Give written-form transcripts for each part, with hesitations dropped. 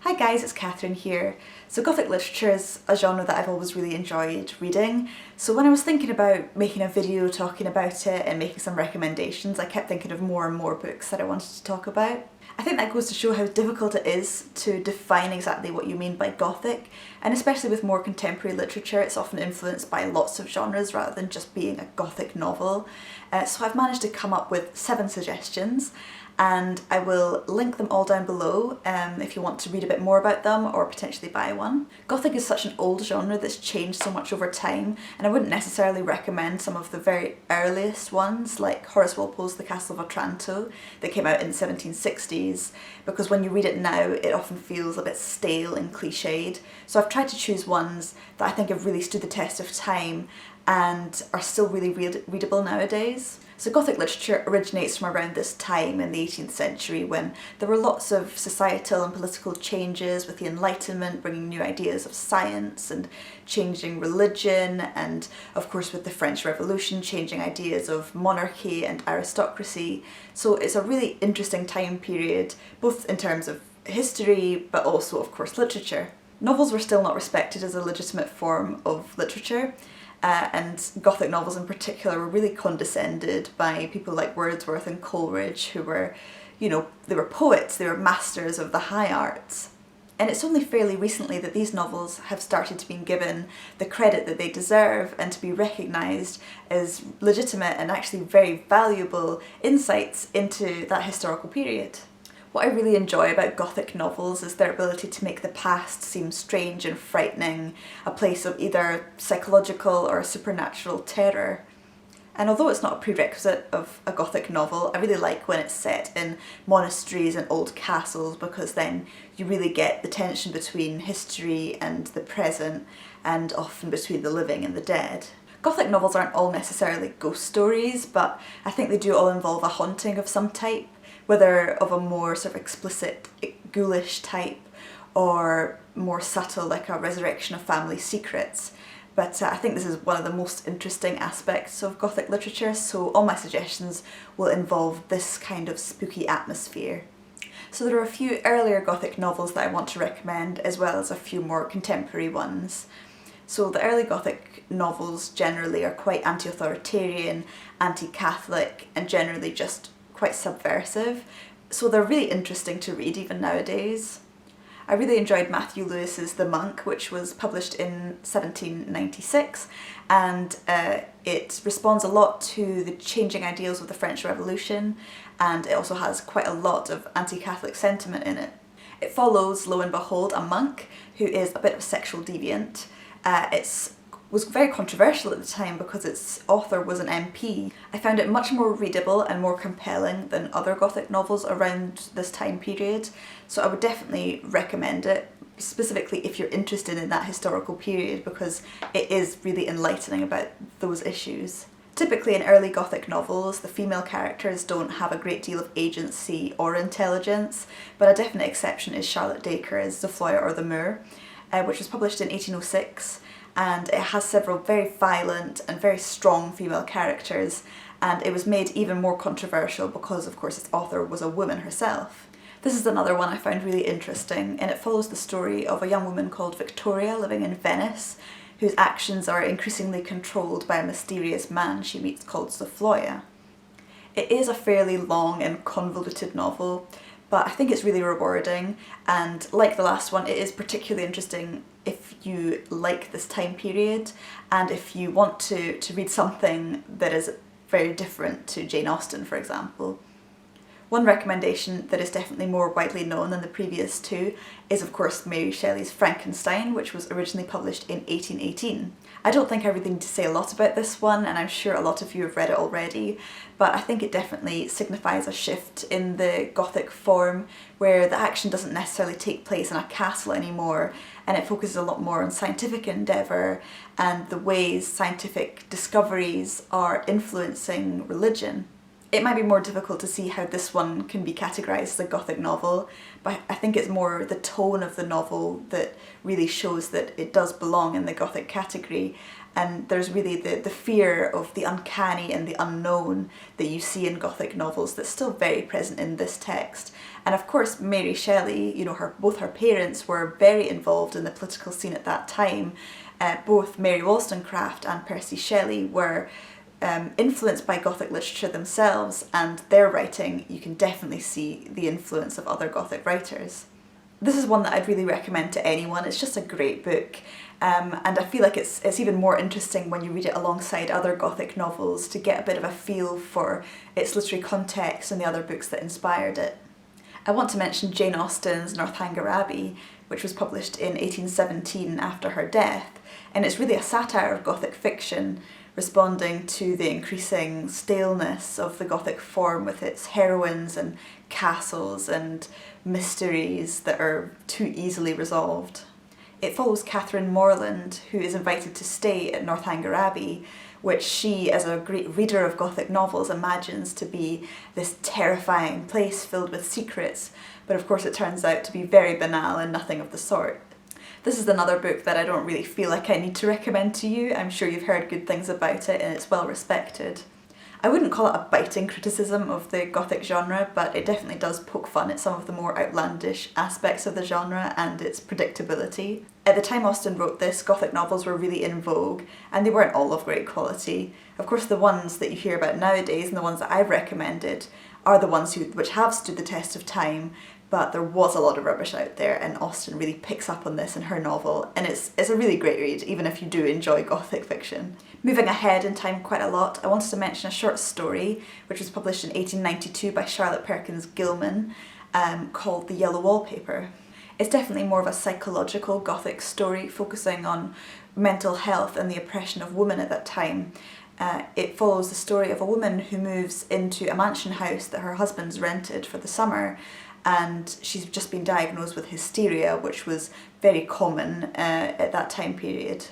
Hi guys, it's Catherine here. So Gothic literature is a genre that I've always really enjoyed reading. So when I was thinking about making a video talking about it and making some recommendations, I kept thinking of more and more books that I wanted to talk about. I think that goes to show how difficult it is to define exactly what you mean by Gothic, and especially with more contemporary literature, it's often influenced by lots of genres rather than just being a Gothic novel. So I've managed to come up with 7 suggestions, and I will link them all down below if you want to read a bit more about them or potentially buy one. Gothic is such an old genre that's changed so much over time, and I wouldn't necessarily recommend some of the very earliest ones like Horace Walpole's The Castle of Otranto that came out in the 1760s, because when you read it now it often feels a bit stale and cliched. So I've tried to choose ones that I think have really stood the test of time and are still really readable nowadays. So Gothic literature originates from around this time in the 18th century when there were lots of societal and political changes with the Enlightenment bringing new ideas of science and changing religion, and of course with the French Revolution changing ideas of monarchy and aristocracy. So it's a really interesting time period, both in terms of history but also of course literature. Novels were still not respected as a legitimate form of literature. And Gothic novels in particular were really condescended by people like Wordsworth and Coleridge, who were, they were poets, they were masters of the high arts. And it's only fairly recently that these novels have started to be given the credit that they deserve and to be recognised as legitimate and actually very valuable insights into that historical period. What I really enjoy about Gothic novels is their ability to make the past seem strange and frightening, a place of either psychological or supernatural terror. And although it's not a prerequisite of a Gothic novel, I really like when it's set in monasteries and old castles, because then you really get the tension between history and the present, and often between the living and the dead. Gothic novels aren't all necessarily ghost stories, but I think they do all involve a haunting of some type, whether of a more sort of explicit ghoulish type or more subtle like a resurrection of family secrets. But I think this is one of the most interesting aspects of Gothic literature, so all my suggestions will involve this kind of spooky atmosphere. So there are a few earlier Gothic novels that I want to recommend, as well as a few more contemporary ones. So the early Gothic novels generally are quite anti-authoritarian, anti-Catholic, and generally just quite subversive, so they're really interesting to read even nowadays. I really enjoyed Matthew Lewis's The Monk, which was published in 1796, and it responds a lot to the changing ideals of the French Revolution, and it also has quite a lot of anti-Catholic sentiment in it. It follows, lo and behold, a monk who is a bit of a sexual deviant. It was very controversial at the time because its author was an MP. I found it much more readable and more compelling than other Gothic novels around this time period, so I would definitely recommend it, specifically if you're interested in that historical period, because it is really enlightening about those issues. Typically in early Gothic novels, the female characters don't have a great deal of agency or intelligence, but a definite exception is Charlotte Dacre's Zofloya or the Moor, which was published in 1806. And it has several very violent and very strong female characters, and it was made even more controversial because of course its author was a woman herself. This is another one I found really interesting, and it follows the story of a young woman called Victoria living in Venice, whose actions are increasingly controlled by a mysterious man she meets called Zofloya. It is a fairly long and convoluted novel, but I think it's really rewarding, and like the last one, it is particularly interesting if you like this time period and if you want to read something that is very different to Jane Austen, for example. One recommendation that is definitely more widely known than the previous two is of course Mary Shelley's Frankenstein, which was originally published in 1818. I don't think I really need to say a lot about this one, and I'm sure a lot of you have read it already, but I think it definitely signifies a shift in the Gothic form where the action doesn't necessarily take place in a castle anymore, and it focuses a lot more on scientific endeavour and the ways scientific discoveries are influencing religion. It might be more difficult to see how this one can be categorised as a Gothic novel, but I think it's more the tone of the novel that really shows that it does belong in the Gothic category, and there's really the fear of the uncanny and the unknown that you see in Gothic novels that's still very present in this text. And of course Mary Shelley, you know, both her parents were very involved in the political scene at that time. Both Mary Wollstonecraft and Percy Shelley were influenced by Gothic literature themselves, and their writing, you can definitely see the influence of other Gothic writers. This is one that I'd really recommend to anyone. It's just a great book, and I feel like it's even more interesting when you read it alongside other Gothic novels to get a bit of a feel for its literary context and the other books that inspired it. I want to mention Jane Austen's Northanger Abbey, which was published in 1817 after her death, and it's really a satire of Gothic fiction, responding to the increasing staleness of the Gothic form with its heroines and castles and mysteries that are too easily resolved. It follows Catherine Morland, who is invited to stay at Northanger Abbey, which she, as a great reader of Gothic novels, imagines to be this terrifying place filled with secrets, but of course it turns out to be very banal and nothing of the sort. This is another book that I don't really feel like I need to recommend to you. I'm sure you've heard good things about it and it's well respected. I wouldn't call it a biting criticism of the Gothic genre, but it definitely does poke fun at some of the more outlandish aspects of the genre and its predictability. At the time Austen wrote this, Gothic novels were really in vogue, and they weren't all of great quality. Of course, the ones that you hear about nowadays and the ones that I've recommended are the ones which have stood the test of time, but there was a lot of rubbish out there, and Austen really picks up on this in her novel, and it's a really great read, even if you do enjoy Gothic fiction. Moving ahead in time quite a lot, I wanted to mention a short story which was published in 1892 by Charlotte Perkins Gilman, called The Yellow Wallpaper. It's definitely more of a psychological Gothic story focusing on mental health and the oppression of women at that time. It follows the story of a woman who moves into a mansion house that her husband's rented for the summer, and she's just been diagnosed with hysteria, which was very common at that time period.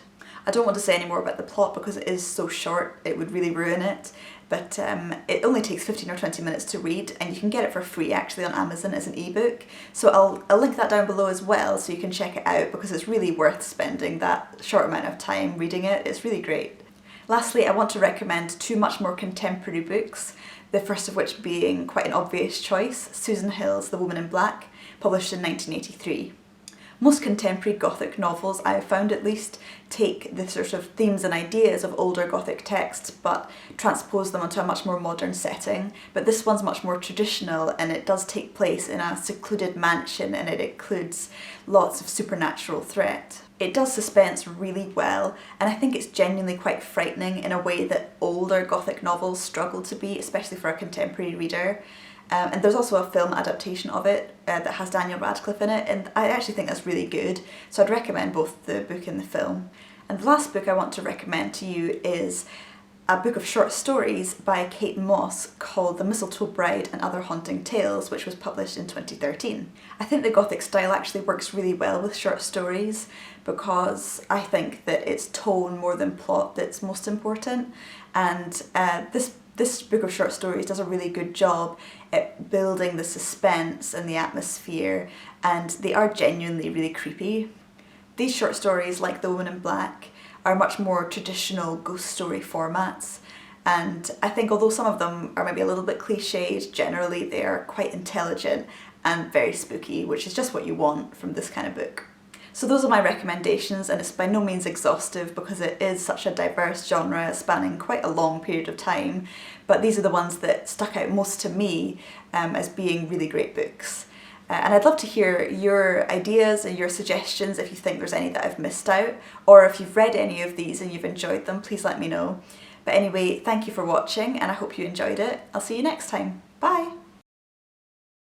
I don't want to say any more about the plot because it is so short, it would really ruin it, but it only takes 15 or 20 minutes to read, and you can get it for free actually on Amazon as an ebook, so I'll link that down below as well so you can check it out, because it's really worth spending that short amount of time reading it. It's really great. Lastly, I want to recommend two much more contemporary books, the first of which being quite an obvious choice, Susan Hill's The Woman in Black, published in 1983. Most contemporary Gothic novels, I have found at least, take the sort of themes and ideas of older Gothic texts but transpose them onto a much more modern setting. But this one's much more traditional, and it does take place in a secluded mansion, and it includes lots of supernatural threat. It does suspense really well, and I think it's genuinely quite frightening in a way that older Gothic novels struggle to be, especially for a contemporary reader. And there's also a film adaptation of it that has Daniel Radcliffe in it, and I actually think that's really good, so I'd recommend both the book and the film. And the last book I want to recommend to you is a book of short stories by Kate Moss called The Mistletoe Bride and Other Haunting Tales, which was published in 2013. I think the Gothic style actually works really well with short stories, because I think that it's tone more than plot that's most important, and this book of short stories does a really good job at building the suspense and the atmosphere, and they are genuinely really creepy. These short stories, like The Woman in Black, are much more traditional ghost story formats, and I think although some of them are maybe a little bit cliched, generally they are quite intelligent and very spooky, which is just what you want from this kind of book. So those are my recommendations, and it's by no means exhaustive because it is such a diverse genre spanning quite a long period of time, but these are the ones that stuck out most to me as being really great books. And I'd love to hear your ideas and your suggestions if you think there's any that I've missed out, or if you've read any of these and you've enjoyed them, please let me know. But anyway, thank you for watching, and I hope you enjoyed it. I'll see you next time. Bye!